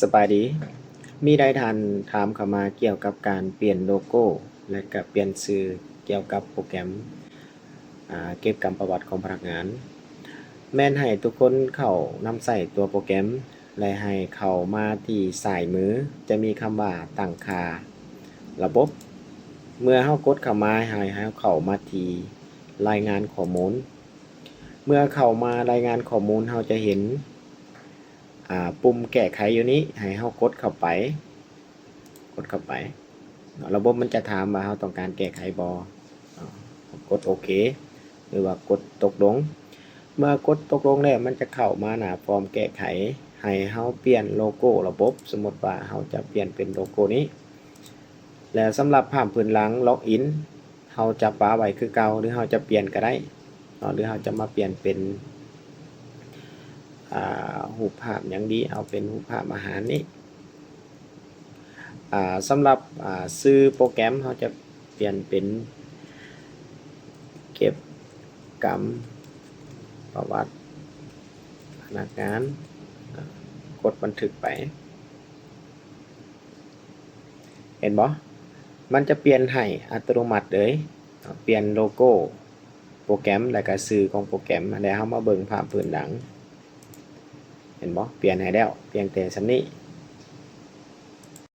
สบายดี มีได้ทันถามเข้ามาเกี่ยวกับการเปลี่ยนโลโก้และก็เปลี่ยนชื่อเกี่ยวกับโปรแกรมเก็บกรรมประวัติของพนักงานแม่นให้ทุกคนเข้านำใส่ตัวโปรแกรมและให้เข้ามาที่สายมือจะมีคำว่าตั้งค่าระบบเมื่อเฮากดเข้ามาให้เฮาเข้ามาที่รายงานข้อมูลเมื่อเข้ามารายงานข้อมูลเฮาจะเห็นปุ่มแก้ไขอยู่นี้ให้เฮากดเข้าไประบบมันจะถามว่าเฮาต้องการแก้ไขบ่กดโอเคหรือว่ากดตกลงเมื่อกดตกลงแล้วมันจะเข้ามาหน้าฟอร์มแก้ไขให้เฮาเปลี่ยนโลโก้ระบบสมมติว่าเฮาจะเปลี่ยนเป็นโลโก้นี้แล้วสำหรับภาพพื้นหลังล็อกอินเฮาจะปาไว้คือเก่าหรือเฮาจะเปลี่ยนก็ได้หรือเฮาจะมาเปลี่ยนเป็นรูปภาพอย่างดีเอาเป็นรูปภาพอาหารนี้สำหรับซื้อโปรแกรมเขาจะเปลี่ยนเป็นเก็บกรรมประวัติพนักงานกดบันทึกไปเห็นบ่มันจะเปลี่ยนให้อัตโนมัติเลยเปลี่ยนโลโก้โปรแกรมและก็ชื่อของโปรแกรมแล้วเฮามาเบิ่งภาพพื้นหลังเห็นบ่เปลี่ยนให้แล้วเพียงแต่ชั้นนี้